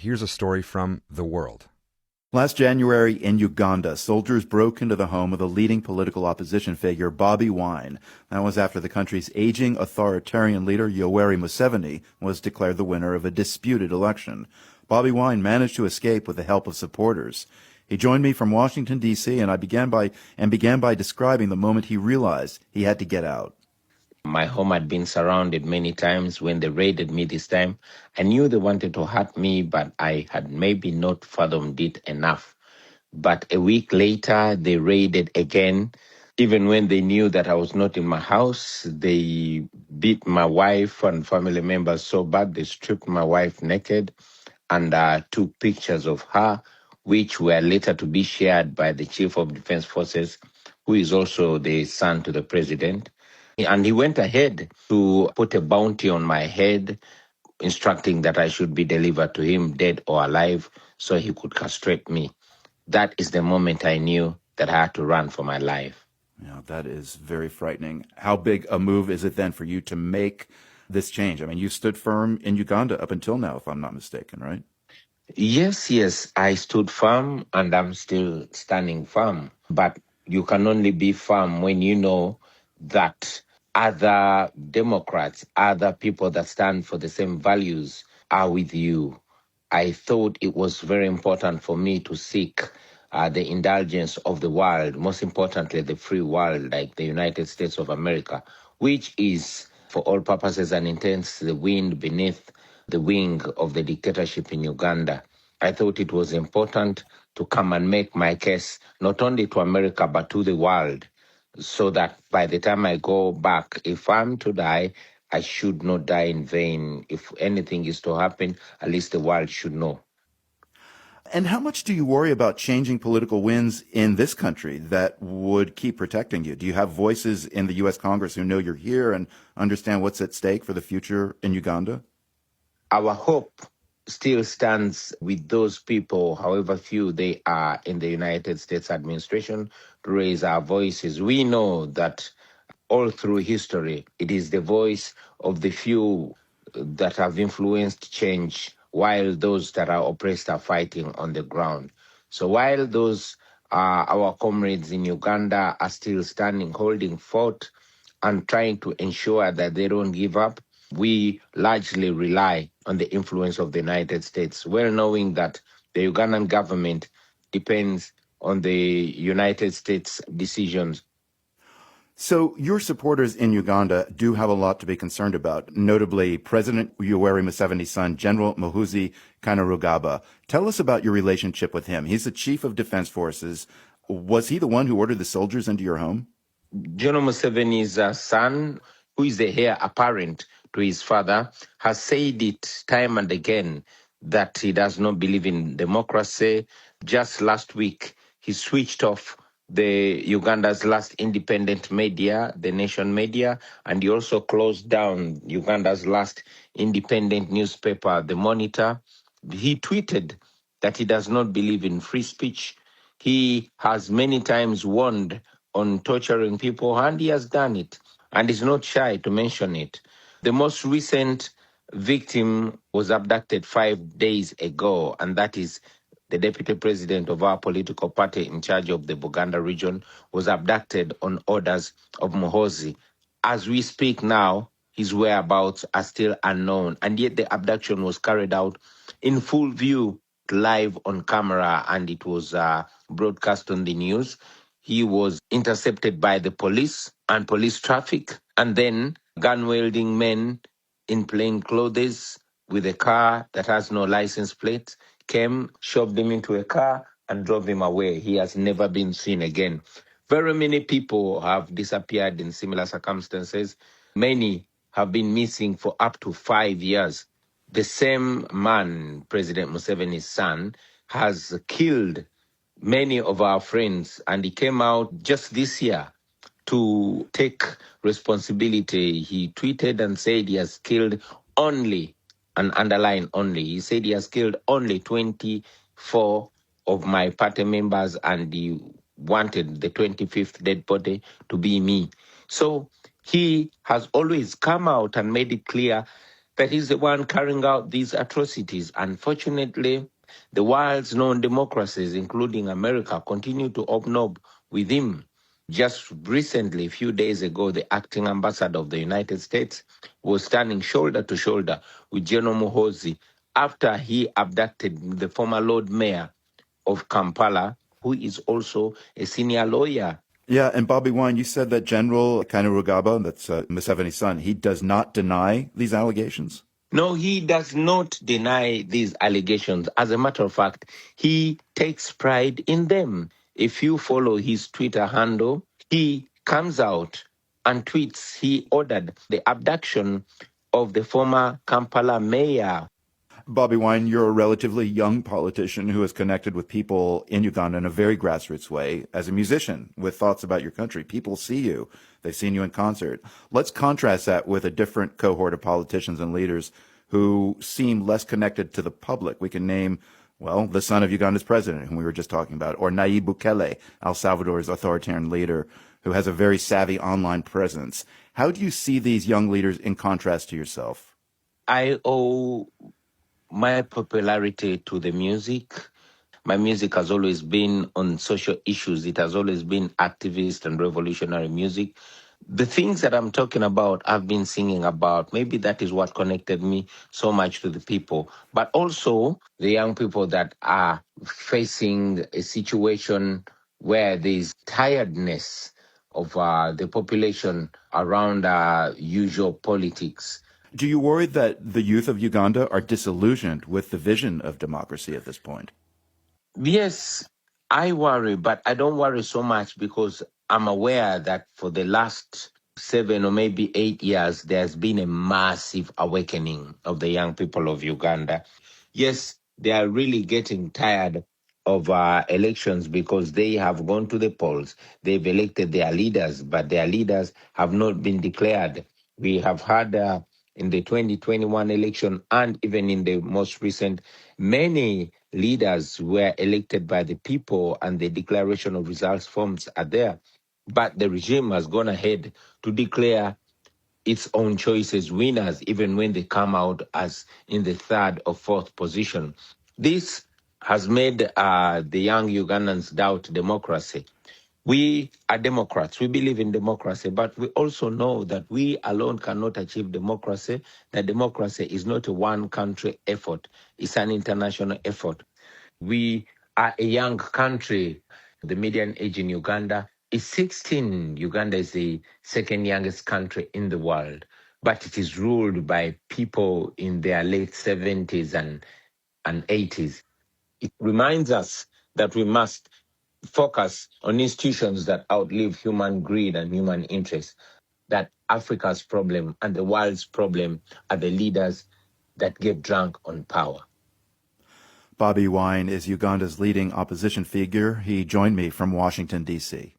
Here's a story from The World. Last January in Uganda, soldiers broke into the home of the leading political opposition figure, Bobi Wine. That was after the country's aging authoritarian leader, Yoweri Museveni, was declared the winner of a disputed election. Bobi Wine managed to escape with the help of supporters. He joined me from Washington, D.C., and began by describing the moment he realized he had to get out. My home had been surrounded many times. When they raided me this time, I knew they wanted to hurt me, but I had maybe not fathomed it enough. But a week later, they raided again. Even when they knew that I was not in my house, they beat my wife and family members so bad, they stripped my wife naked and took pictures of her, which were later to be shared by the Chief of Defense Forces, who is also the son to the president. And he went ahead to put a bounty on my head, instructing that I should be delivered to him, dead or alive, so he could castrate me. That is the moment I knew that I had to run for my life. Yeah, that is very frightening. How big a move is it then for you to make this change? I mean, you stood firm in Uganda up until now, if I'm not mistaken, right? Yes, I stood firm and I'm still standing firm. But you can only be firm when you know that other Democrats, other people that stand for the same values are with you. I thought it was very important for me to seek the indulgence of the world, most importantly, the free world, like the United States of America, which is, for all purposes and intents, the wind beneath the wing of the dictatorship in Uganda. I thought it was important to come and make my case, not only to America, but to the world, so that by the time I go back, if I'm to die, I should not die in vain. If anything is to happen, at least the world should know. And how much do you worry about changing political winds in this country that would keep protecting you? Do you have voices in the U.S. Congress who know you're here and understand what's at stake for the future in Uganda? Our hope still stands with those people, however few they are in the United States administration, to raise our voices. We know that all through history, it is the voice of the few that have influenced change, while those that are oppressed are fighting on the ground. So while those our comrades in Uganda are still standing, holding fort, and trying to ensure that they don't give up, we largely rely on the influence of the United States, well knowing that the Ugandan government depends on the United States decisions. So your supporters in Uganda do have a lot to be concerned about, notably President Yoweri Museveni's son, General Muhoozi Kainerugaba. Tell us about your relationship with him. He's the chief of defense forces. Was he the one who ordered the soldiers into your home? General Museveni's son, who is the heir apparent to his father, has said it time and again that he does not believe in democracy. Just last week, he switched off the Uganda's last independent media, the Nation Media, and he also closed down Uganda's last independent newspaper, The Monitor. He tweeted that he does not believe in free speech. He has many times warned on torturing people, and he has done it, and is not shy to mention it. The most recent victim was abducted 5 days ago, and that is the deputy president of our political party in charge of the Buganda region, was abducted on orders of Muhoozi. As we speak now, his whereabouts are still unknown, and yet the abduction was carried out in full view, live on camera, and it was broadcast on the news. He was intercepted by the police and police traffic, and then gun-wielding men in plain clothes with a car that has no license plate came, shoved him into a car, and drove him away. He has never been seen again. Very many people have disappeared in similar circumstances. Many have been missing for up to 5 years. The same man, President Museveni's son, has killed many of our friends, and he came out just this year to take responsibility. He tweeted and said he has killed only, and underline only, he said he has killed only 24 of my party members, and he wanted the 25th dead body to be me. So he has always come out and made it clear that he's the one carrying out these atrocities. Unfortunately, the world's known democracies, including America, continue to obnob with him. Just recently, a few days ago, the acting ambassador of the United States was standing shoulder to shoulder with General Muhoozi after he abducted the former Lord Mayor of Kampala, who is also a senior lawyer. Yeah, and Bobby Wine, you said that General Kainerugaba, that's Museveni's son, he does not deny these allegations? No, he does not deny these allegations. As a matter of fact, he takes pride in them. If you follow his Twitter handle, he comes out and tweets he ordered the abduction of the former Kampala mayor. Bobby Wine, you're a relatively young politician who is connected with people in Uganda in a very grassroots way as a musician with thoughts about your country. People see you. They've seen you in concert. Let's contrast that with a different cohort of politicians and leaders who seem less connected to the public. We can name, well, the son of Uganda's president, whom we were just talking about, or Nayib Bukele, El Salvador's authoritarian leader, who has a very savvy online presence. How do you see these young leaders in contrast to yourself? I owe my popularity to the music. My music has always been on social issues. It has always been activist and revolutionary music. The things that I'm talking about, I've been singing about. Maybe that is what connected me so much to the people. But also the young people that are facing a situation where there's tiredness of the population around usual politics. Do you worry that the youth of Uganda are disillusioned with the vision of democracy at this point? Yes, I worry, but I don't worry so much because I'm aware that for the last 7 or maybe 8 years, there's been a massive awakening of the young people of Uganda. Yes, they are really getting tired of elections because they have gone to the polls. They've elected their leaders, but their leaders have not been declared. We have had in the 2021 election and even in the most recent, many leaders were elected by the people and the declaration of results forms are there. But the regime has gone ahead to declare its own choices winners, even when they come out as in the third or fourth position. This has made the young Ugandans doubt democracy. We are Democrats. We believe in democracy, but we also know that we alone cannot achieve democracy, that democracy is not a one-country effort. It's an international effort. We are a young country. The median age in Uganda is 16. Uganda is the second youngest country in the world, but it is ruled by people in their late 70s and 80s. It reminds us that we must focus on institutions that outlive human greed and human interest, that Africa's problem and the world's problem are the leaders that get drunk on power. Bobby Wine is Uganda's leading opposition figure. He joined me from Washington, D.C.